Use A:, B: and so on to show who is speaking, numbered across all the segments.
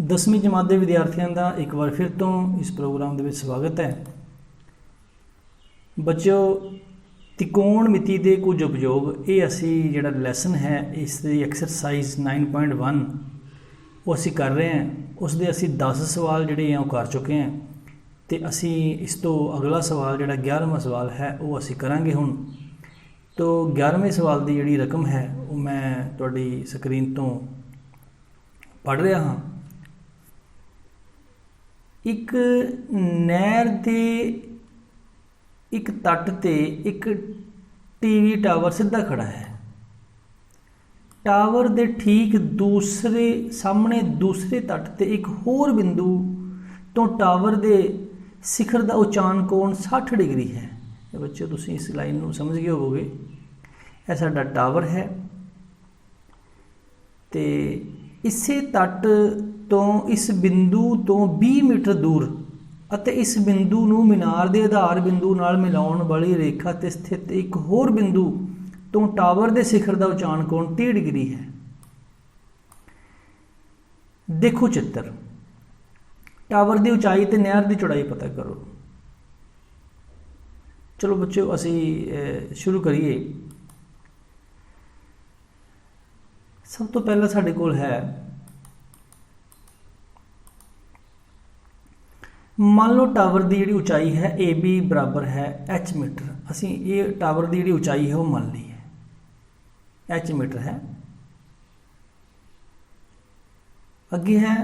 A: 10वीं जमात के विद्यार्थियों का एक बार फिर तो इस प्रोग्राम के स्वागत है। बच्चों, त्रिकोणमिति के कुछ उपयोग ये असी जिहड़ा लैसन है इसकी एक्सरसाइज 9.1 वो असी कर रहे हैं। उसके असी 10 सवाल जिहड़े हैं वो कर चुके हैं तो असी इस तो अगला सवाल जिहड़ा 11वां सवाल है वो असी करांगे हुण। तो 11वें सवाल की जिहड़ी रकम है वो मैं तुहाडी स्क्रीन तो पढ़ रहा हाँ। एक नहर के एक तट ते एक टीवी टावर सीधा खड़ा है। टावर के ठीक दूसरे सामने दूसरे तट ते एक होर बिंदु तो टावर के शिखर का उचान कोण 60 डिग्री है। बच्चों तुसीं इस लाइन को समझ गए होवोगे। यह साडा टावर है ते इसे तट तो इस बिंदु तो 20 मीटर दूर अते इस बिंदु नूं मीनार के आधार बिंदु नाल मिलाउण वाली रेखा ते स्थित एक होर बिंदु तो टावर के शिखर का उचान कोण 30 डिग्री है। देखो चित्र, टावर की उचाई ते नहर की चौड़ाई पता करो। चलो बच्चों असी शुरू करिए। सब तो पहला साडे कोल है, मान लो टावर की जी उचाई है ए बी बराबर है एच मीटर। असी ये टावर की जी उचाई है वो मान ली है एच मीटर है। अगे है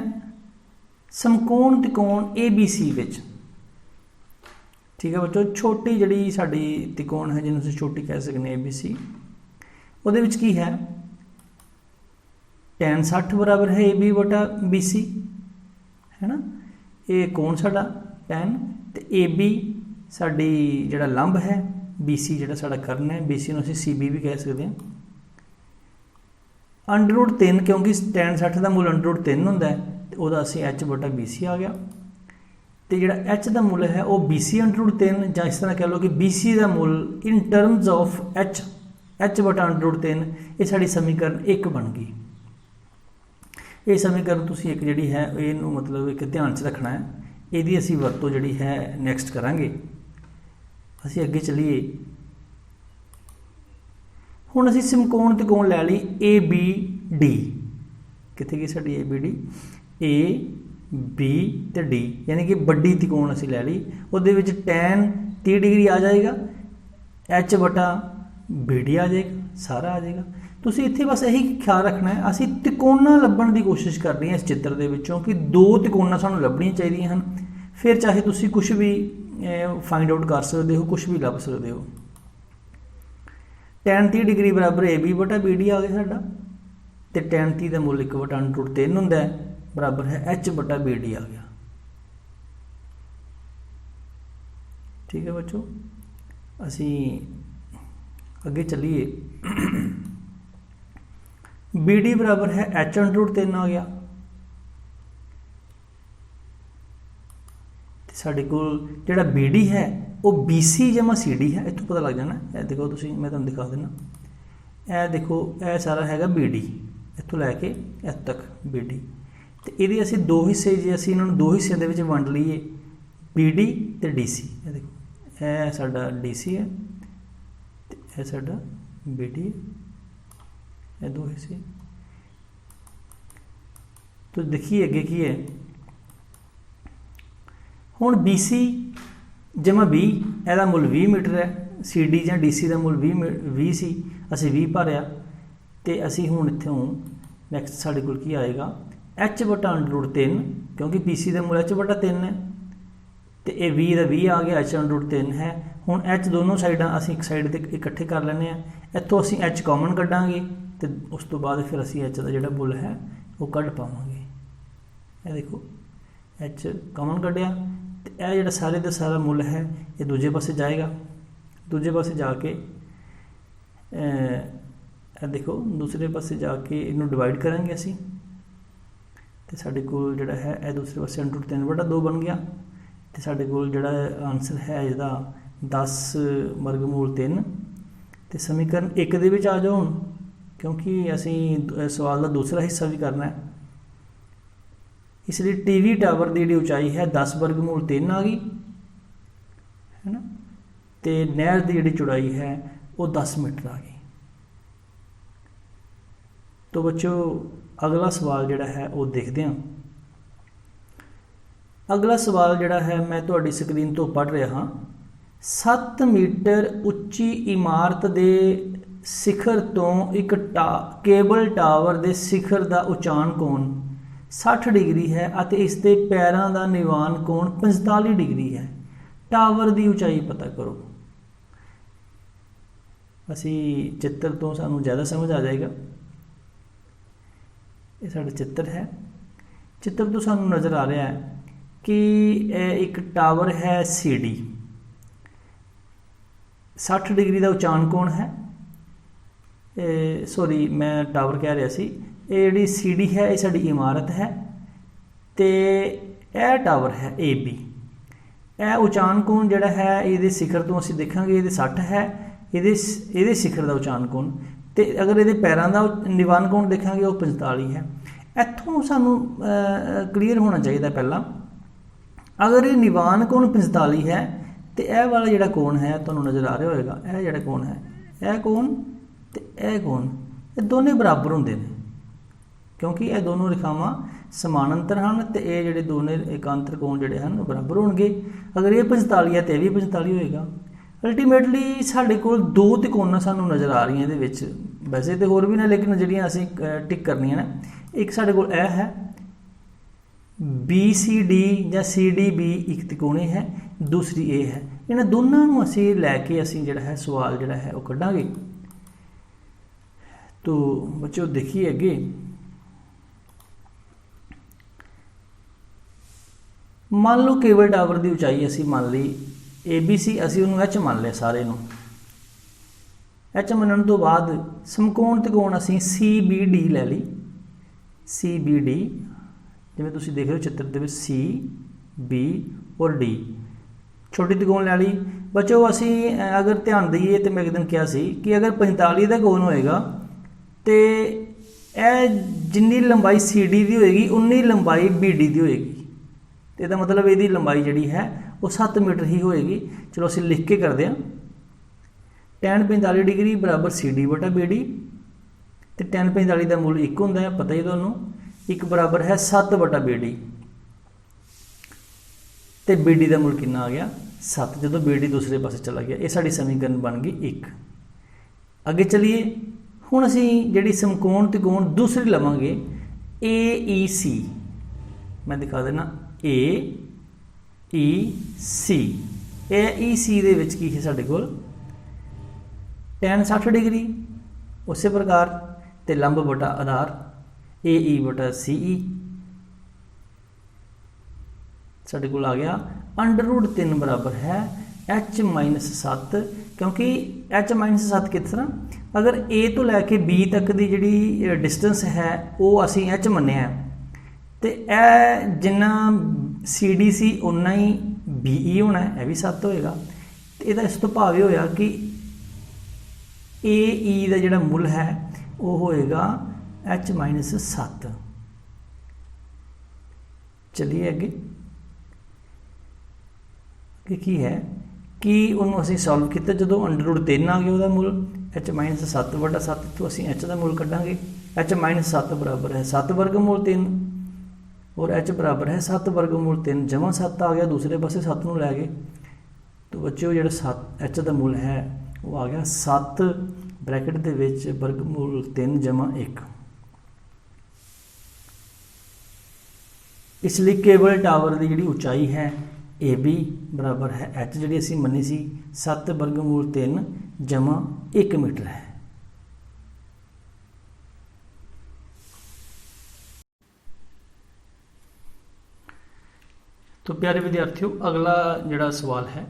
A: समकोण त्रिकोण ए बी सी विच। ठीक है बच्चों, छोटी जी साड़ी त्रिकोण है जिन्होंने असीं छोटी कह सकते ए बी सी, वो की है tan 60 बराबर है ए बी बटा बी सी है ना। ये कोण साडा tan ते ए बी साडी जिहड़ा लंब है, बी सी जिहड़ा साडा कर्ण है, बी सी नूं असीं सी बी भी कह सकते हैं। √3 क्योंकि tan 60 का मुल √3 हुंदा है ते उहदा असीं एच बटा बी सी आ गया। तो जिहड़ा एच का मुल है वो बी सी √3 जां इस तरह कह लो कि बी सी का मुल इन टर्म्स ऑफ एच बटा √3 ये साडी समीकरण 1 बन गई। ये समीकरण तुसीं एक जिहड़ी है इहनूं मतलब एक ध्यान च रखना है। इहदी असीं वरतों जिहड़ी है नैक्सट करांगे। असीं अगे चलीए। हुण असीं समकोण त्रिकोण लै लई ए बी डी। कित्थे गई साडी A B D? A B ते डी यानी कि बड़ी त्रिकोण असीं लै लई। उहदे विच tan 30 डिग्री आ जाएगा, एच बटा बी डी आ जाएगा, सारा आ जाएगा। तुसीं इत्थे बस यही ख्याल रखना है, असीं त्रिकोणा लभण की कोशिश कर रहे हैं इस चित्र के विचों कि 2 त्रिकोणा सानूं लभणियां चाहीदियां हन। फिर चाहे तुसीं कुछ भी फाइंड आउट कर सकते हो, कुछ भी लभ सकते हो। tan 30 डिग्री बराबर ए बी बटा बी डी आ गया साडा ते tan 30 का मुल 1 बटा √3 हुंदा है बराबर है एच बटा बी डी आ गया। ठीक है बच्चों, असीं अगे चलीए। बी डी बराबर है एच √3 आ गया। साढ़े कोल जिहड़ा बी डी है वो बी सी जमा सी डी है। इत्थों पता लग जाना। यह देखो तुसीं, मैं तुहानूं दिखा देना। यह देखो यह सारा हैगा बी डी, इत्थों लैके इत्थे तक बी डी। तो ये असीं 2 हिस्से जे असीं इन्हां नूं 2 हिस्सों दे विच वंड लईए, बी डी ते डी सी। यह देखो यह साडा डी सी है ते यह साडा बी डी है। ये 2 हिस्से। तो देखिए अगे की है। हुण बी सी जमा बी, यदा मुल 20 मीटर है। सी डी या डी सी का मुल 20 सी, असीं 20 भरिया तो असीं हुण इत्थों नैक्सट साडे कोल की आएगा एच बटा √3 क्योंकि बी सी का मुल एच बटा 3 है तो ये 20 का 20 आ गया, एच √3 है। हुण एच दोनों साइडां असीं एक साइड ते इकट्ठे कर लैंदे आ। इत्थों असीं एच कॉमन कड्डांगे तो उस तो बाद फिर असीं एच का जिहड़ा मुल है वो कढ़ पावांगे। यह देखो एच कॉमन कढ़िया तो यह जिहड़ा सारे का सारा मुल है ये दूजे पासे जाएगा। दूजे पासे जाके देखो दूसरे पासे जाके इनू डिवाइड करेंगे असी तो साढ़े कोल जिहड़ा है यह दूसरे पासे √3 बटा 2 बन गया। तो साढ़े कोल जिहड़ा आंसर है इसदा 10 वर्गमूल 3। तो समीकरण 1 दे विच आ जाओ क्योंकि असी सवाल का दूसरा हिस्सा भी करना है। इसलिए टीवी टावर की जी उचाई है 10 वर्गमूल 3 आ गई है ना, तो नहर की जी चौड़ाई है वो 10 मीटर आ गई। तो बच्चों अगला सवाल जोड़ा है वो देखते हैं। अगला सवाल जोड़ा है मैं तुहाडी स्क्रीन तो पढ़ रहा हाँ। 7 मीटर उच्ची इमारत के शिखर तो एक केबल टावर के शिखर का उचान कोण 60 डिग्री है और इसके पैरों का निवान कोण 45 डिग्री है। टावर की उचाई पता करो। असी चित्र तो सानू ज़्यादा समझ आ जाएगा। ये साडा चित्र है। चित्र तो सानू नज़र आ रहा है कि एक टावर है CD 60 डिग्री का उचान कोण है। सॉरी मैं टावर कह रहा सी, ये जी CD है ये साडी इमारत है तो यह टावर है AB। यह उचान कोण जिहड़ा है ये शिखर तो असीं देखांगे ये 60 है, ये शिखर का उचान कोण, तो अगर ये पैरों का निवान कोण देखांगे वो 45 है। इत्थों सानू क्लीयर होना चाहिए पहला, अगर ये निवान कोण 45 है तो यह वाला जिहड़ा कोण है तुहानू नज़र आ रहा होगा, यह जिहड़ा कोण है यह कोण तो यह कोण ये दोनों बराबर होंदे ने क्योंकि यह दोनों रेखावां समानांतर हैं तो ये जिहड़े दोनों एकांतर कोण जिहड़े हैं बराबर होणगे। अगर ये 45 है तो यह भी 45 होएगा। अल्टीमेटली साढ़े कोल दो तिकोना सानू नज़र आ रही हैं ये, वैसे तो होर भी ने लेकिन जिहड़ियां असीं टिक करनियां ने, एक साढ़े कोल यह है BCD या CDB एक तिकोणी है, दूसरी ए है। इन्हां दोनों नूं असीं लैके असीं जिहड़ा है सवाल जिहड़ा है वो कढांगे। तो बच्चों देखिए अगे, मान लो केबल टावर की उचाई असीं मान ली ABC, असीं उहनूं H मान लिया सारे नूं। H मनण तो बाद समकोण त्रिकोण असीं CBD लै ली। CBD जिवें तुसीं देख रहे हो चित्र दे विच C, B और D छोटी त्रिकोण लै ली। बच्चों असीं अगर ध्यान दईए तो मैं एक दिन कहा सी कि अगर 45 का कोण होएगा तो यह जिन्नी लंबाई CD की होएगी उन्नी लंबाई BD की होएगी। तो इसका मतलब यदी लंबाई जी है वो 7 मीटर ही होएगी। चलो असीं लिख के करते हैं। tan 45 डिग्री बराबर CD बटा BD, तो tan 45 का मुल 1 होंदा है पता ही तुहानूं, 1 बराबर है 7 बटा BD, तो BD का मुल कितना आ गया 7। जो BD दूसरे पासे चला गया ये साडी समीकरण बन गई 1। अगे चलिए हुण असीं जिहड़ी समकोण त्रिकोण दूसरी लवांगे AEC, मैं दिखा देना AEC। AEC दे विच की है साडे कोल tan 60 डिग्री, उस प्रकार ते लंब बटा आधार AE बटा CE साडे कोल आ गया। √3 बराबर है H-7, क्योंकि H-7 किस तरह, अगर A तो लैके B तक की जिहड़ी डिस्टेंस है वो असीं H मन्निया तो यह जिन्ना CD सी उन्ना ही BE होना है, यह भी 7 होएगा। तो यदा इस तो भाव ये होया कि AE का जिहड़ा मुल है वो होएगा H-7। चलिए अगे की है कि उन्होंने असीं सॉल्व किया, जो √3 आ गया वह मुल H-7 बटा 7, तो असीं H का मुल कढ़ांगे। H-7 बराबर है 7 वर्गमूल 3 और H बराबर है 7 वर्गमूल 3 जमा 7 आ गया, दूसरे पासे 7 नूं लै गए। तो बच्चों जो 7 H का मुल है वो आ गया 7 ब्रैकेट दे विच वर्गमूल 3 जमा 1। इसलिए केबल टावर की जी उचाई है AB बराबर है H जी असी मनी सी 7 वर्गमूल 3 जमा 1 मीटर है। तो प्यारे विद्यार्थियों अगला जिहड़ा सवाल है,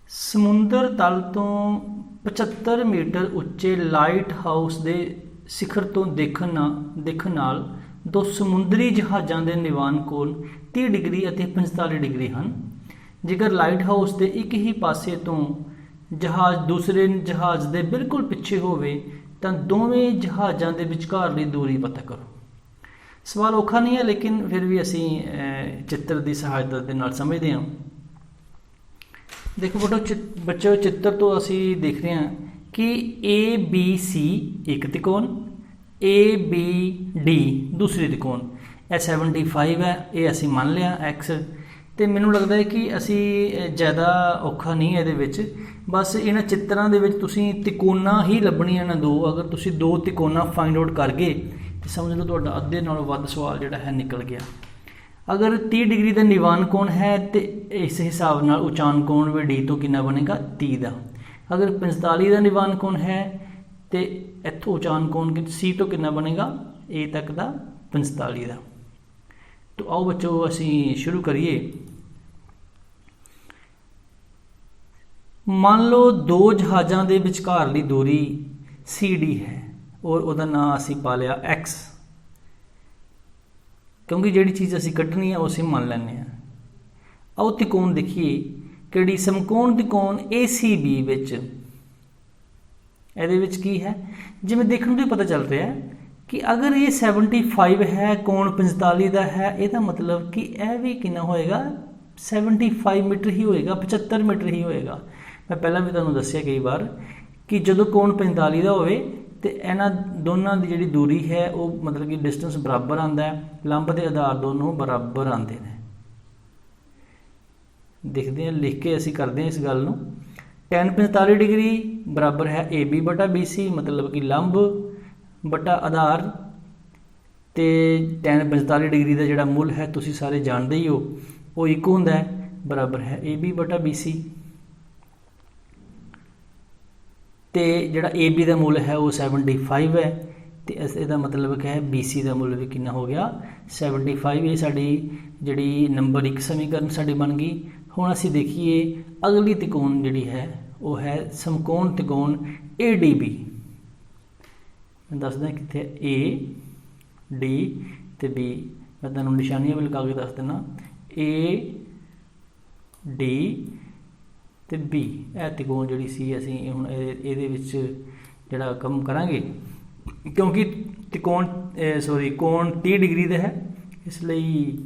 A: समुंदर तल तो 75 मीटर उच्चे लाइट हाउस के शिखर तो देखण नाल दो समुद्री जहाज़ों के निवान कोण 30 डिग्री और 45 डिग्री हैं। जेकर लाइट हाउस के एक ही पासे तो जहाज़ दूसरे जहाज़ के बिल्कुल पिछे होवे तो दोवें जहाज़ों के विचकारली दूरी पता करो। सवाल औखा नहीं है, लेकिन फिर भी असी चित्र की सहायता के नाल समझते हैं। देखो बच्चों, चित्र तो असी देख रहे हैं कि ए बी सी एक त्रिकोण, ए बी डी दूसरी त्रिकोण, यह 75 है, ये असी मान लिया एक्स। तो मैनू लगता है कि असी ज़्यादा औखा नहीं है ये, बस इन्हां चित्रों के तुसीं त्रिकोणा ही लभणियां ने दो। अगर तुसीं दो त्रिकोणा फाइंड आउट कर गए तो समझ लो तुहाडा अद्धे नालों वध सवाल जिहड़ा है निकल गया। अगर 30 डिग्री का निवान कोण है तो इस हिसाब नाल उचान कोण भी डी तो कितना बनेगा 30 का। अगर 45 का निवान कोण है तो इत्थों उचान कोण सी तो कितना बनेगा ए तक का 45 का। तो आओ बच्चों असी शुरू करिए। मान लो दो जहाज़ों के विचकारली दूरी सी डी है और उसका नाम असी पा लिया एक्स, क्योंकि जिहड़ी चीज़ असी कढ़नी है वो असी मान लैंदे हैं। आओ त्रिकोण देखिए कि समकोण त्रिकोण ए सी बी विच इहदे विच की है, जिवें देखने तो पता चल रहा है कि अगर ये 75 है, कोण 45 का है, यदा मतलब कि यह भी कितना होएगा 75 मीटर ही होएगा, 75 मीटर ही होएगा। मैं पहला भी तुहानूं दस्सिया कई बार कि जदों कोण 45 का होवे तो इन्हां दोनों की जिहड़ी दूरी है वो मतलब कि डिस्टेंस बराबर आंदा है, लंब के आधार दोनों बराबर आते हैं। देखते हैं, लिख के असी करते हैं इस गल नूं। tan 45 डिग्री बराबर है ए बी बटा बी सी, मतलब कि लंब बटा आधार। तो tan 45 डिग्री का जिहड़ा मुल है तुसीं सारे जानते ही हो, वो एक हुंदा है, बराबर है ए बी बटा बी सी। तो जिहड़ा ए बी का मुल है वो 75 है, तो इसका मतलब क्या है बी सी का मुल भी कितना हो गया 75। ये साडी जिहड़ी नंबर 1 समीकरण साडी बन गई। हुण असीं देखिए अगली त्रिकोण जिहड़ी है वो है समकोण त्रिकोण ए डी बी। मैं दसदा कित्थे ए डी ते बी, मैं तुहानूं निशानियां भी लगा के दस देना ए डी ते बी। यह त्रिकोण जिहड़ी सी असीं हुण इहदे विच जिहड़ा काम करांगे, क्योंकि त्रिकोण कोण 30 डिग्री का है, इसलिए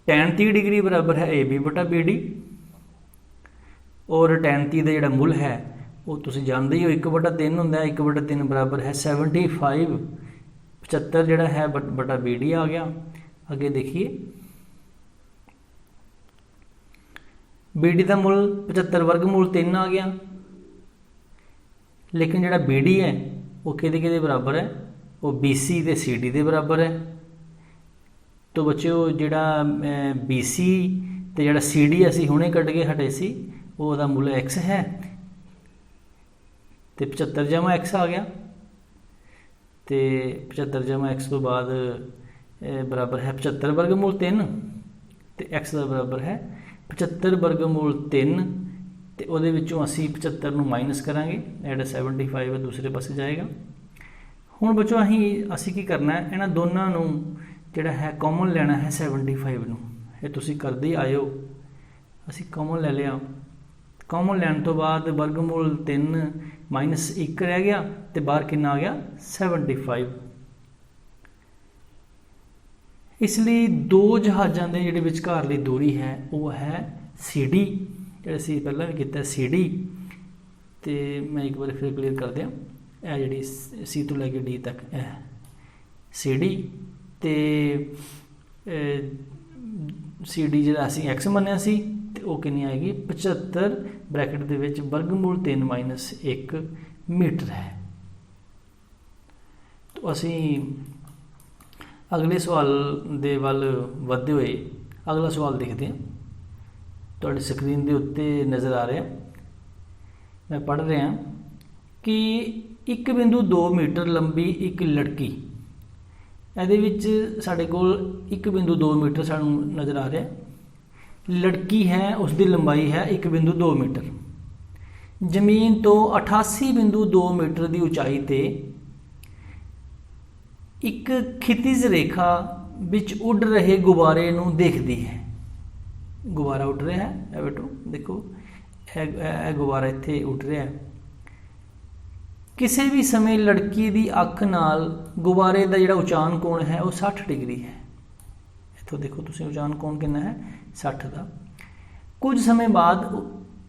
A: tan 30 डिग्री बराबर है ए बी बटा बी डी। और tan 30 का जिहड़ा मुल है वो तुसीं जानदे ही हो 1/3 हुंदा है, 1/3 बराबर है 75। 75 जिहड़ा है बटा बी डी आ गया। अगे देखिए बी डी का मुल 75 वर्गमूल 3 आ गया, लेकिन जिहड़ा बी डी है वो किहदे बराबर है, वो बी सी ते सी डी के बराबर है। तो बच्चों जिहड़ा बी सी ते जिहड़ा सी डी असीं हुणे कढ के हटे सी, वो उहदा मुल एक्स है, तो 75 जमा एक्स आ गया। तो 75 जमा एक्स तो बाद बराबर है 75 वर्गमूल 3, तो एक्स का बराबर है 75 वर्गमूल 3। तो उहदे विचों असीं 75 नूं माइनस करांगे, जिहड़ा 75 है दूसरे पासे जाएगा। हुण बच्चों असीं की करना है, इन्हां दोनों नूं जिहड़ा है कॉमन लेना है 75 नूं। ये तुसीं करदे आए हो, असीं कॉमन ले लिया। कॉमन लैण तो बाद वर्गमूल 3 माइनस 1 रह गया, तो बाहर कितना आ गया 75। इसलिए दो जहाज़ों के जिहड़े विचकारली दूरी है वो है सी डी, जिहड़ा असीं पहलां भी कीता सी डी। तो मैं एक बार फिर क्लीयर कर दियां, यह जिहड़ी सी तो लैके डी तक है सी डी। तो सी डी जिहड़ा असीं एक्स मन्निया सी, तो वो कितनी आएगी 75 ब्रैकेट दे विच वर्गमूल 3 माइनस 1 मीटर है। तो असीं अगले सवाल दे वल वधदे होए अगला सवाल देखते हैं। तुहाडी स्क्रीन के उत्ते नज़र आ रहा, मैं पढ़ रहा कि 1 बिंदु 2 मीटर लंबी एक लड़की, ਇਹਦੇ ਵਿੱਚ ਸਾਡੇ ਕੋਲ 1 ਬਿੰਦੂ 2 मीटर ਸਾਨੂੰ नज़र आ रहा। लड़की है उसकी लंबाई है 1 बिंदु 2 मीटर। जमीन तो 88.2 मीटर की उचाई ते एक खितिज रेखा विच उड़ रहे गुब्बारे नूं देखती है। गुब्बारा उड़ रहा है बेटो, देखो गुब्बारा इत्थे उड़ रहा है। ਕਿਸੇ ਵੀ ਸਮੇਂ ਲੜਕੀ ਦੀ ਅੱਖ ਨਾਲ ਗੁਬਾਰੇ ਦਾ ਜਿਹੜਾ ਉਚਾਨ ਕੋਣ ਹੈ ਉਹ 60 ਡਿਗਰੀ ਹੈ। ਇੱਥੋਂ ਦੇਖੋ ਤੁਸੀਂ ਉਚਾਨ ਕੋਣ ਕਿੰਨਾ ਹੈ 60 ਦਾ। ਕੁਝ ਸਮੇਂ ਬਾਅਦ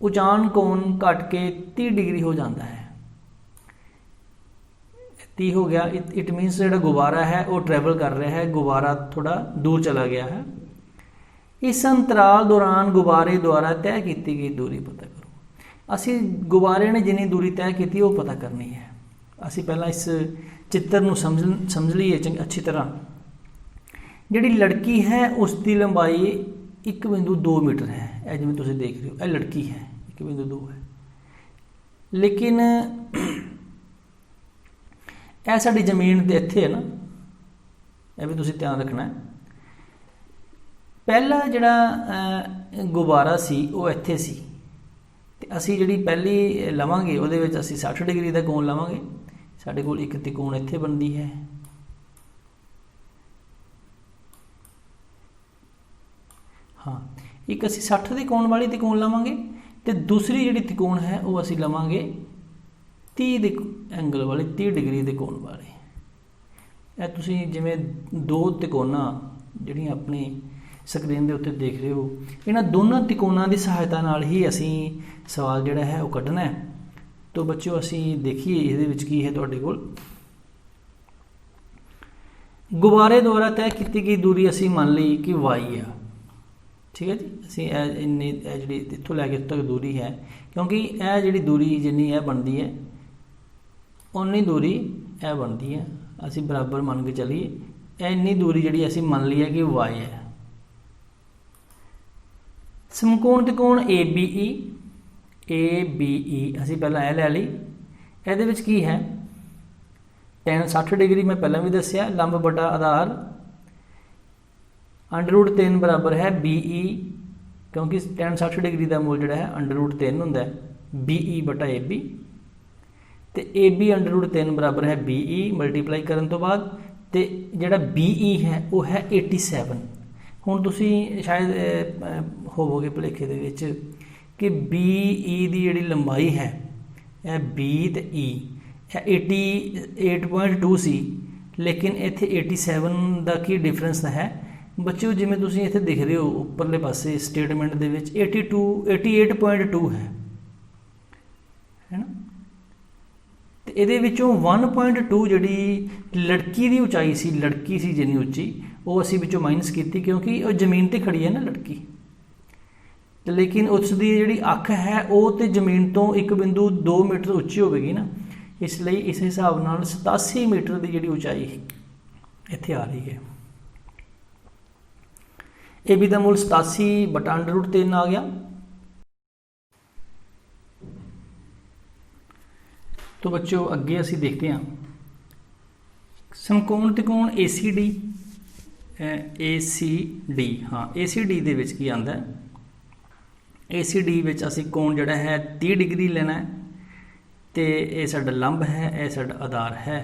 A: ਉਚਾਨ ਕੋਣ ਘਟ ਕੇ 30 ਡਿਗਰੀ ਹੋ ਜਾਂਦਾ ਹੈ। 30 ਹੋ ਗਿਆ, ਇਟ ਮੀਨਸ ਜਿਹੜਾ ਗੁਬਾਰਾ ਹੈ ਉਹ ਟਰੈਵਲ ਕਰ ਰਿਹਾ ਹੈ, ਗੁਬਾਰਾ ਥੋੜਾ ਦੂਰ ਚਲਾ ਗਿਆ ਹੈ। ਇਸ ਅੰਤਰਾਲ ਦੌਰਾਨ ਗੁਬਾਰੇ ਦੁਆਰਾ ਤੈਅ ਕੀਤੀ ਗਈ ਦੂਰੀ ਪਤਾ ਕਰੋ। ਅਸੀਂ ਗੁਬਾਰੇ ਨੇ ਜਿੰਨੀ ਦੂਰੀ ਤੈਅ ਕੀਤੀ ਉਹ ਪਤਾ ਕਰਨੀ ਹੈ। ਅਸੀਂ ਪਹਿਲਾਂ ਇਸ ਚਿੱਤਰ ਨੂੰ ਸਮਝ ਲਈਏ ਅੱਛੀ ਤਰ੍ਹਾਂ। ਜਿਹੜੀ ਲੜਕੀ ਹੈ ਉਸ ਦੀ ਲੰਬਾਈ 1.2 ਮੀਟਰ ਹੈ। ਇਹ ਜਿਵੇਂ ਤੁਸੀਂ ਦੇਖ ਰਹੇ ਹੋ ਇਹ ਲੜਕੀ ਹੈ 1.2 ਹੈ, ਲੇਕਿਨ ਇਹ ਸਾਡੀ ਜ਼ਮੀਨ ਦੇ ਇੱਥੇ ਹੈ ਨਾ, ਇਹ ਵੀ ਤੁਸੀਂ ਧਿਆਨ ਰੱਖਣਾ ਹੈ। ਪਹਿਲਾ ਜਿਹੜਾ ਗੁਬਾਰਾ ਸੀ ਉਹ ਇੱਥੇ ਸੀ, ਤੇ ਅਸੀਂ ਜਿਹੜੀ ਪਹਿਲੀ ਲਵਾਂਗੇ ਉਹਦੇ ਵਿੱਚ ਅਸੀਂ 60 ਡਿਗਰੀ ਦਾ ਕੋਣ ਲਵਾਂਗੇ। ਸਾਡੇ ਕੋਲ ਇੱਕ ਤਿਕੋਣ ਇੱਥੇ ਬਣਦੀ ਹੈ, ਹਾਂ ਇੱਕ ਅਸੀਂ 60 ਦੇ ਕੋਣ ਵਾਲੀ ਤਿਕੋਣ ਲਵਾਂਗੇ, ਤੇ ਦੂਸਰੀ ਜਿਹੜੀ ਤਿਕੋਣ ਹੈ ਉਹ ਅਸੀਂ ਲਵਾਂਗੇ 30 ਦੇ ਐਂਗਲ ਵਾਲੇ 30 ਡਿਗਰੀ ਦੇ ਕੋਣ ਵਾਲੇ। ਇਹ ਤੁਸੀਂ ਜਿਵੇਂ ਦੋ ਤਿਕੋਣਾਂ ਜਿਹੜੀਆਂ ਆਪਣੀ ਸਕਰੀਨ ਦੇ ਉੱਤੇ ਦੇਖ ਰਹੇ ਹੋ, ਇਹਨਾਂ ਦੋਨਾਂ ਤਿਕੋਣਾਂ ਦੀ ਸਹਾਇਤਾ ਨਾਲ ਹੀ ਅਸੀਂ ਸਵਾਲ ਜਿਹੜਾ ਹੈ ਉਹ ਕੱਢਣਾ ਹੈ। तो बच्चों असी देखिए ये है तुहाडे कोल गुब्बारे द्वारा तय की गई दूरी असी मान ली कि y है, ठीक है जी। असी इन्नी जी इत्थों लैके तक दूरी है, क्योंकि यह जी दूरी जिन्नी यह बनती है उन्नी दूरी यह बनती है। असी बराबर मान के चलीए इन्नी दूरी जी असी मान ली है कि y है। समकोण त्रिकोण ABE असी पहला यह लै ली। ये की है tan 60 डिग्री मैं पहला भी दसिया, लंब बटा आधार √3 बराबर है BE, क्योंकि tan 60 डिग्री का मूल जोड़ा है √3 होंदा है BE बटा AB, तो AB √3 बराबर है BE मल्टीप्लाई करने तो बाद, तो जोड़ा BE है वो है 87। हुण तुसी शायद होवोगे भुलेखे दे विच कि BE की जी लंबाई है यह B तो E 88.2 सी, लेकिन इत्थे 87 का की डिफरेंस है बच्चों। जिवें तुसीं इत्थे दिख रहे हो उपरले पासे स्टेटमेंट दे विच 88.2 है ना, तो ये 1.2 जी लड़की की उचाई सी, लड़की सी जिन्नी उच्ची वो असी विचों माइनस की, क्योंकि वो जमीन ते खड़ी है ना लड़की, लेकिन उसकी जी अख है वो तो जमीन तो 1.2 मीटर उच्ची होगी ना, इसलिए इस हिसाब नाल 87 मीटर की जी उचाई इत्थे आ रही है। AB का मूल 87 बटा √3 आ गया। तो बच्चों अगे असी देखते हैं समकोण त्रिकोण ACD हाँ ACD दे विच की आंदा है। ACD विच असी कोण जिहड़ा है 30 डिग्री लेना है, तो ये साडा लंब है, यह साडा आधार है।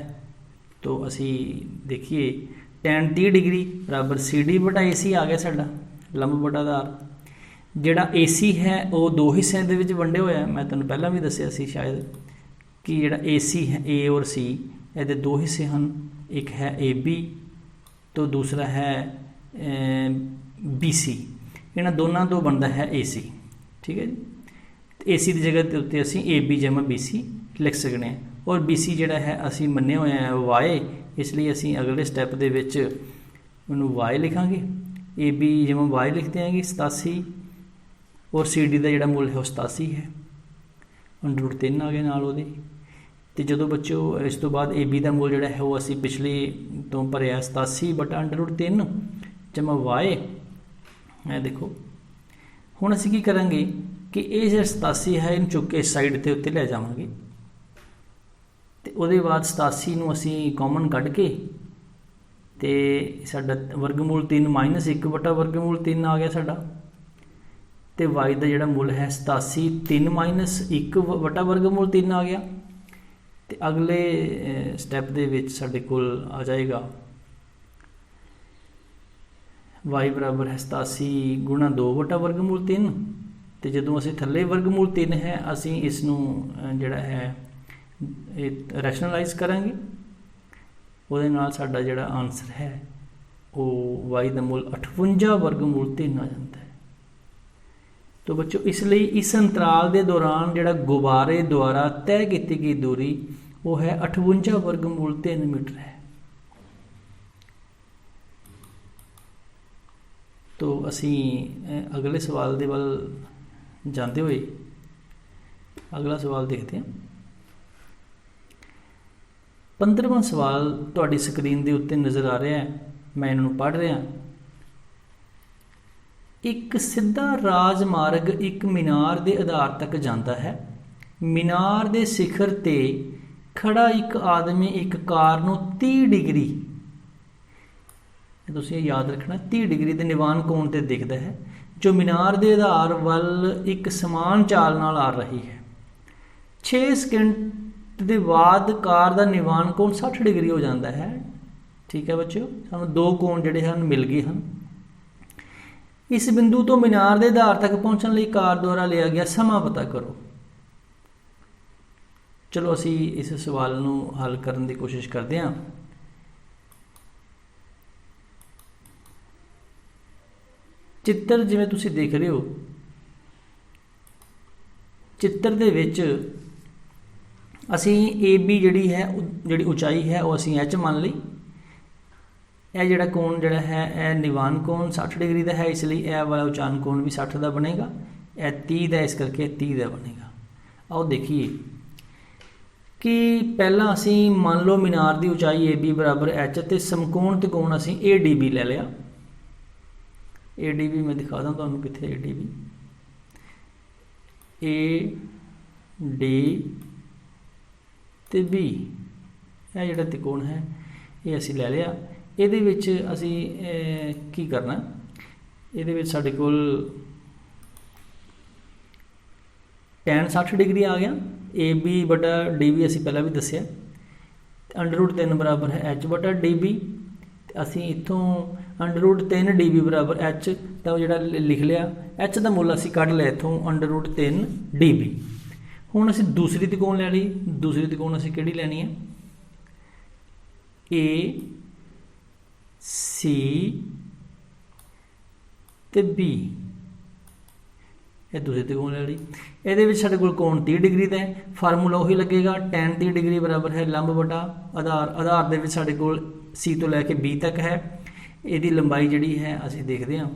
A: तो असी देखिए tan 30 डिग्री बराबर CD बटा AC आ गया साडा लंब बटा आधार। जिहड़ा AC है वो दो हिस्सों दे विच वंडे होया है, मैं तुहानूं पहलां भी दस्सिया सी शायद कि जिहड़ा AC है A और C ये दो हिस्से हैं, एक है AB तो दूसरा है BC। इन्हां दोनों तो बनता है AC, ठीक है जी। AC की जगह के उत्ते असी AB जमा BC लिख सकते हैं, और BC जिहड़ा है असी मन्ने हुए हैं Y, इसलिए असी अगले स्टैप दे विच उन्होंने Y लिखांगे, AB जमा Y लिख देंगे 87, और CD का जिहड़ा मूल है वो 87 है, √3 आ गया नाल उहदे। तो जो बच्चों इस तो बाद AB का मूल जोड़ा है वो असी पिछले तो भरिया 87 बटा √3 जमा Y। मैं देखो हुण असी की करांगे कि ये जो 87 है इन चुक के इस साइड के उत्ते लै जावांगे, तो उसदे बाद 87 नूं असी कॉमन कढ के ते साडा वर्गमूल 3 -1 बटा वर्गमूल 3 आ गया साडा, तो Y का जिहड़ा मूल है 87 3 -1 बटा वर्गमूल 3 आ गया। तो अगले स्टैप दे विच साडे कोल आ जाएगा y बराबर है 87 गुणा 2 बटा वर्गमूल 3। तो जदों असीं थल्ले वर्गमूल 3 है असीं इसनूं जिहड़ा है ਰੈਸ਼ਨਲਾਈਜ਼ ਕਰਾਂਗੇ, ਉਹਦੇ ਨਾਲ ਸਾਡਾ ਜਿਹੜਾ ਆਨਸਰ ਹੈ ਉਹ y ਦਾ ਮੁੱਲ 58 ਵਰਗਮੂਲ 3 ਆ ਜਾਂਦਾ ਹੈ। तो बच्चों इसलिए इस अंतराल के दौरान जिहड़ा गुब्बारे द्वारा तय की गई दूरी वो है 58 वर्गमूल 3 मीटर है। तो असी अगले सवाल के वाल जाते हुए अगला सवाल देखते हैं। 15वां सवाल तुहाडी स्क्रीन के उत्ते नज़र आ रहा है, मैं इन्हों पढ़ रहा। एक सीधा राजमार्ग एक मीनार के आधार तक जाता है। मीनार के शिखर ते खड़ा एक आदमी एक कार नूं 30 डिग्री, तुसीं याद रखना 30 डिग्री के निवान कोण ते दिखता है, जो मीनार के आधार वल एक समान चाल नाल आ रही है। 6 सेकंड के बाद कार का निवान कोण 60 डिग्री हो जाता है। ठीक है बच्चों, सानूं 2 कोण जिहड़े हन मिल गए हैं। इस बिंदु तो मीनार के आधार तक पहुँचने लिए कार द्वारा लिया गया समा पता करो। चलो असी इस सवाल नूं हल करने की कोशिश करते हैं। चित्र जिवें तुसीं देख रहे हो, चित्र दे विच असी ए बी जिहड़ी है जिहड़ी उचाई है वो असी एच मान ली। यह जोड़ा कोण जोड़ा है यह निवान कोण 60 डिग्री का है, इसलिए यह वाला उचान कोण भी 60 का बनेगा। यह 30 का इस करके 30 का बनेगा। आओ देखिए कि पहला असी मान लो मीनार की उचाई ए बी बराबर एच तो समकोण त्रिकोण असी ए डी बी ले लिया। ए डी बी मैं दिखा दूँ तुहानूं कित्थे A D B, A D ते बी यह जोड़ा त्रिकोण है ये असी ले लिया। ਇਹਦੇ ਵਿੱਚ ਅਸੀਂ ਕੀ ਕਰਨਾ, ਇਹਦੇ ਵਿੱਚ ਸਾਡੇ ਕੋਲ tan 60 डिग्री आ गया। ए बी बटा डी बी असी पहला भी दसिया, √3 बराबर है एच बटा डी बी। असी इतों √3 डी बी बराबर एच तो जोड़ा लिख लिया, एच का मुल असी कढ़ लिया इतों √3 डी बी। हुण असी दूसरी त्रिकोण ले ली। दूसरी त्रिकोण असी किहड़ी लैनी है, ए सी ते बी, ये दूसरी त्रिकोण ले ली। ये साढ़े कोल कोण 30 डिग्री का है, फार्मूला उही लगेगा tan 30 डिग्री बराबर है लंब बटा आधार। आधार दे विच साढ़े कोल सी तो लैके बी तक है। इसकी लंबाई जिहड़ी है असीं देखते हैं,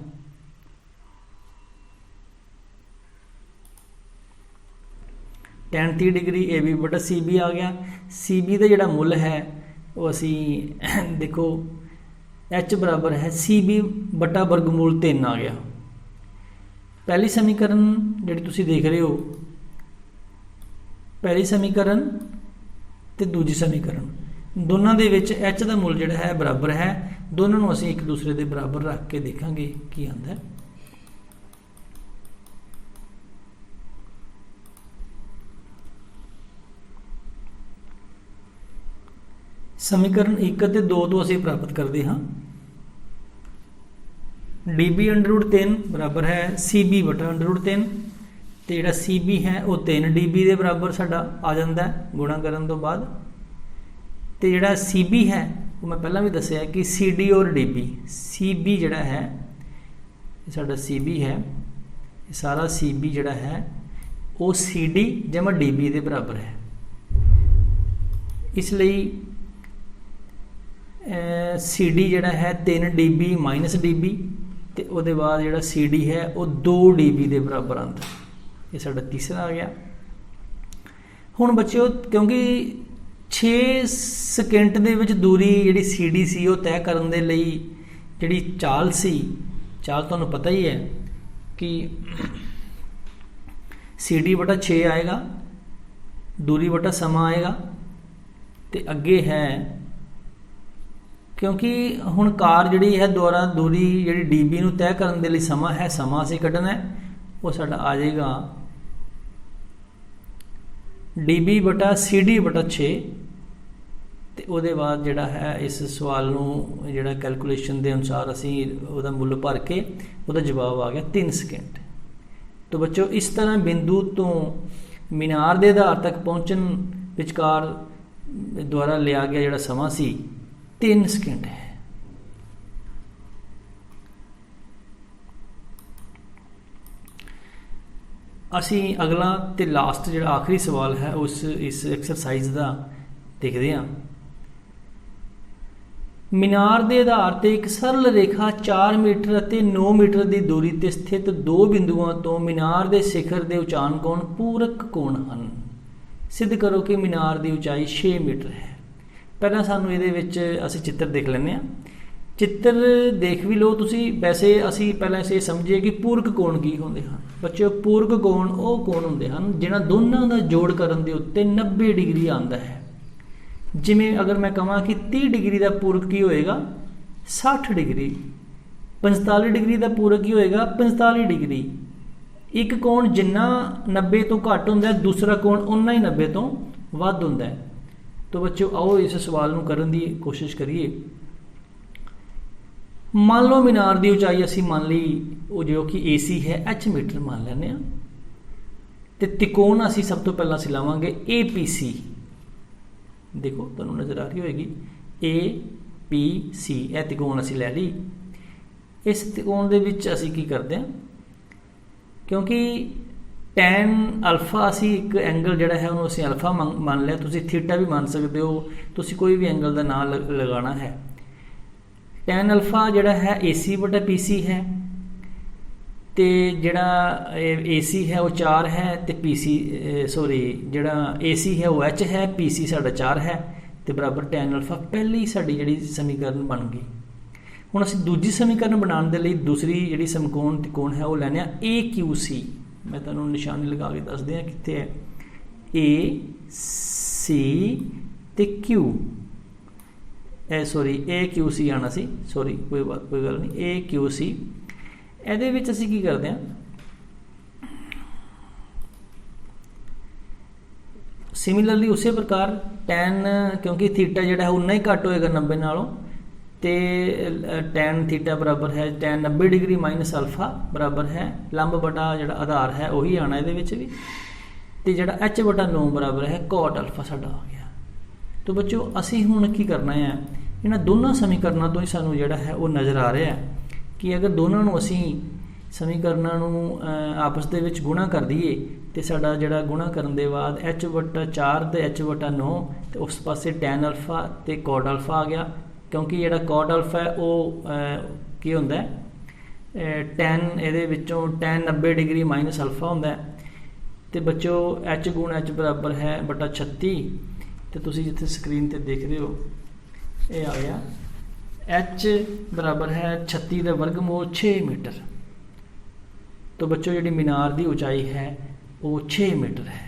A: tan 30 डिग्री ए बी बटा सी बी आ गया। सी बी का जिहड़ा मुल है वो असी देखो एच बराबर है सी बी बटा वर्गमूल 3 आ गया। पहली समीकरण जिहड़ी तुसीं देख रहे हो, पहली समीकरण ते दूजी समीकरण दोनों दे विच एच का मुल जिहड़ा है बराबर है। दोनों नूं असीं एक दूसरे के बराबर रख के देखांगे की आंदा है। समीकरण 1 ते 2 तो असीं प्राप्त करते हाँ, डी बी √3 बराबर है सी बी बटा √3 तो जोड़ा सी बी है वो 3 डी बी के बराबर साडा आ जाता है गुणा करने तो बाद। तो जोड़ा सी बी है वो मैं पहला भी दसिया कि सी डी और डी बी, सी बी जोड़ा है साडा सी बी है, सारा सी बी जोड़ा है वो सी डी जमा डी बी के बराबर है। इसलिए सी डी जोड़ा है 3 D B minus D B, तो वो बाद जोड़ा सी डी है वो 2 डी बी के बराबर आता। ये साडा तीसरा आ गया। हुण बच्चों क्योंकि 6 सेकंड दे विच दूरी जिहड़ी सी डी सी वो तय करने दे लई जिहड़ी चाल सी, चाल तुहानूं पता ही है कि सी डी बटा 6 आएगा, दूरी बटा समा आएगा, तो अगे है क्योंकि हुण कार जिहड़ी है द्वारा दूरी जिहड़ी डी बी नूं तय करने दे लई समा है, समा असीं कढना है वो साडा आ जाएगा डी बी बटा सी डी बटा 6। तो वो बाद जिहड़ा है इस सवाल नूं जिहड़ा कैलकुलेशन के अनुसार असीं उहदा मुल भर के उहदा जवाब आ गया 3 सेकंड। तो बच्चों इस तरह बिंदु तो मीनार के आधार तक पहुँचन ਵਿਚਕਾਰ ਦੁਆਰਾ ਲਿਆ ਗਿਆ ਜਿਹੜਾ ਸਮਾਂ ਸੀ 3 ਸਕਿੰਟ ਹੈ। ਅਸੀਂ ਅਗਲਾ ਤੇ ਲਾਸਟ ਜਿਹੜਾ ਆਖਰੀ ਸਵਾਲ ਹੈ ਇਸ ਐਕਸਰਸਾਈਜ਼ ਦਾ ਦੇਖਦੇ ਹਾਂ। ਮੀਨਾਰ ਦੇ ਆਧਾਰ ਤੇ ਇੱਕ ਸਰਲ ਰੇਖਾ 4 ਮੀਟਰ ਅਤੇ 9 ਮੀਟਰ ਦੀ ਦੂਰੀ ਤੇ ਸਥਿਤ 2 ਬਿੰਦੂਆਂ ਤੋਂ ਮੀਨਾਰ ਦੇ ਸਿਖਰ ਦੇ ਉਚਾਨ ਕੋਣ ਪੂਰਕ ਕੋਣ ਹਨ। ਸਿੱਧ ਕਰੋ ਕਿ ਮੀਨਾਰ ਦੀ ਉਚਾਈ 6 ਮੀਟਰ ਹੈ। ਪਹਿਲਾਂ ਸਾਨੂੰ ਇਹਦੇ ਵਿੱਚ ਅਸੀਂ ਚਿੱਤਰ ਦੇਖ ਲੈਂਦੇ ਹਾਂ। ਚਿੱਤਰ ਦੇਖ ਵੀ ਲਓ ਤੁਸੀਂ। ਵੈਸੇ ਅਸੀਂ ਪਹਿਲਾਂ ਇਹ ਸਮਝੀਏ ਕਿ ਪੂਰਕ ਕੋਣ ਕੀ ਹੁੰਦੇ ਹਨ। ਬੱਚਿਓ, ਪੂਰਕ ਕੋਣ ਉਹ ਕੋਣ ਹੁੰਦੇ ਹਨ ਜਿਹਨਾਂ ਦੋਨਾਂ ਦਾ ਜੋੜ ਕਰਨ ਦੇ ਉੱਤੇ 90 ਡਿਗਰੀ ਆਉਂਦਾ ਹੈ। ਜਿਵੇਂ ਅਗਰ ਮੈਂ ਕਹਾਂ ਕਿ 30 ਡਿਗਰੀ ਦਾ ਪੂਰਕ ਕੀ ਹੋਏਗਾ 60 ਡਿਗਰੀ, 45 ਡਿਗਰੀ ਦਾ ਪੂਰਕ ਕੀ ਹੋਏਗਾ 45 ਡਿਗਰੀ। ਇੱਕ ਕੋਣ ਜਿੰਨਾ 90 ਤੋਂ ਘੱਟ ਹੁੰਦਾ ਹੈ, ਦੂਸਰਾ ਕੋਣ ਉਨਾ ਹੀ 90 ਤੋਂ ਵੱਧ ਹੁੰਦਾ ਹੈ। ਤਾਂ ਬੱਚਿਓ ਆਓ ਇਸ ਸਵਾਲ ਨੂੰ ਕਰਨ ਦੀ ਕੋਸ਼ਿਸ਼ ਕਰੀਏ। ਮੰਨ ਲਓ ਮੀਨਾਰ ਦੀ ਉਚਾਈ ਅਸੀਂ ਮੰਨ ਲਈ ਉਹ ਜੋ ਕਿ AC ਹੈ h ਮੀਟਰ ਮੰਨ ਲੈਂਦੇ ਹਾਂ, ਤੇ ਤਿਕੋਣ ਅਸੀਂ ਸਭ ਤੋਂ ਪਹਿਲਾਂ ਅਸੀਂ ਲਾਵਾਂਗੇ APC। ਦੇਖੋ ਤੁਹਾਨੂੰ ਨਜ਼ਰ ਆ ਰਹੀ ਹੋਏਗੀ APC, ਇਹ ਤਿਕੋਣ ਅਸੀਂ ਲੈ ਲਈ। ਇਸ ਤਿਕੋਣ ਦੇ ਵਿੱਚ ਅਸੀਂ ਕੀ ਕਰਦੇ ਹਾਂ, ਕਿਉਂਕਿ tan ਅਲਫਾ ਅਸੀਂ ਇੱਕ ਐਂਗਲ ਜਿਹੜਾ ਹੈ ਉਹਨੂੰ ਅਸੀਂ ਅਲਫਾ ਮੰਨ ਲਿਆ, ਤੁਸੀਂ ਥੀਟਾ ਵੀ ਮੰਨ ਸਕਦੇ ਹੋ, ਤੁਸੀਂ ਕੋਈ ਵੀ ਐਂਗਲ ਦਾ ਨਾਂ ਲਗਾਉਣਾ ਹੈ। tan ਅਲਫਾ ਜਿਹੜਾ ਹੈ AC/PC ਹੈ, ਤੇ ਜਿਹੜਾ AC ਹੈ ਉਹ 4 ਹੈ, ਤੇ ਜਿਹੜਾ AC ਹੈ ਉਹ h ਹੈ, PC ਸਾਡਾ 4 ਹੈ, ਤੇ ਬਰਾਬਰ tan ਅਲਫਾ। ਪਹਿਲੀ ਸਾਡੀ ਜਿਹੜੀ ਸਮੀਕਰਨ ਬਣ ਗਈ। ਹੁਣ ਅਸੀਂ ਦੂਜੀ ਸਮੀਕਰਨ ਬਣਾਉਣ ਦੇ ਲਈ ਦੂਸਰੀ ਜਿਹੜੀ ਸਮਕੋਣ ਤਿਕੋਣ ਹੈ ਉਹ ਲੈਣੇ ਆ AQC। ਮੈਂ ਤੁਹਾਨੂੰ ਨਿਸ਼ਾਨੀ ਲਗਾ ਕੇ ਦੱਸ ਦਿਆਂ ਕਿੱਥੇ ਹੈ AC ਤੇ Q। AQC ਆਣਾ ਸੀ, ਕੋਈ ਗੱਲ ਨਹੀਂ, AQC। ਇਹਦੇ ਵਿੱਚ ਅਸੀਂ ਕੀ ਕਰਦੇ ਹਾਂ, ਸਿਮਿਲਰਲੀ ਉਸੇ ਪ੍ਰਕਾਰ tan, ਕਿਉਂਕਿ ਥੀਟਾ ਜਿਹੜਾ ਹੈ ਉਨਾ ਹੀ ਘੱਟ ਹੋਏਗਾ 90 ਨਾਲੋਂ, ਤੇ tan ਥੀਟਾ ਬਰਾਬਰ ਹੈ tan 90 ਡਿਗਰੀ ਮਾਈਨਸ ਅਲਫਾ ਬਰਾਬਰ ਹੈ ਲੰਬ ਬਟਾ ਜਿਹੜਾ ਆਧਾਰ ਹੈ ਉਹੀ ਆਣਾ ਇਹਦੇ ਵਿੱਚ ਵੀ, ਤੇ ਜਿਹੜਾ h/9 ਬਰਾਬਰ ਹੈ cot ਅਲਫਾ ਸਾਡਾ ਆ ਗਿਆ। ਤਾਂ ਬੱਚੋ ਅਸੀਂ ਹੁਣ ਕੀ ਕਰਨਾ ਹੈ, ਇਹਨਾਂ ਦੋਨਾਂ ਸਮੀਕਰਨਾਂ ਤੋਂ ਹੀ ਸਾਨੂੰ ਜਿਹੜਾ ਹੈ ਉਹ ਨਜ਼ਰ ਆ ਰਿਹਾ ਹੈ ਕਿ ਅਗਰ ਦੋਨਾਂ ਨੂੰ ਅਸੀਂ ਸਮੀਕਰਨਾਂ ਨੂੰ ਆਪਸ ਦੇ ਵਿੱਚ ਗੁਣਾ ਕਰ ਦਈਏ ਤੇ ਸਾਡਾ ਜਿਹੜਾ ਗੁਣਾ ਕਰਨ ਦੇ ਬਾਅਦ h/4 ਤੇ h/9 ਤੇ ਉਸ ਪਾਸੇ tan ਅਲਫਾ ਤੇ cot ਅਲਫਾ ਆ ਗਿਆ। ਕਿਉਂਕਿ ਜਿਹੜਾ cot ਅਲਫਾ ਹੈ ਉਹ ਕੀ ਹੁੰਦਾ ਹੈ tan, ਇਹਦੇ ਵਿੱਚੋਂ tan 90 ਡਿਗਰੀ ਮਾਈਨਸ ਅਲਫਾ ਹੁੰਦਾ ਹੈ। ਤੇ ਬੱਚੋ h ਗੁਣ h ਬਰਾਬਰ ਹੈ ਬਟਾ 36, ਤੇ ਤੁਸੀਂ ਜਿੱਥੇ ਸਕਰੀਨ ਤੇ ਦੇਖ ਰਹੇ ਹੋ ਇਹ ਆ ਗਿਆ h ਬਰਾਬਰ ਹੈ 36 ਦਾ ਵਰਗਮੂਲ 6 ਮੀਟਰ। तो बच्चों जी मीनार की ऊंचाई है वो 6 मीटर है।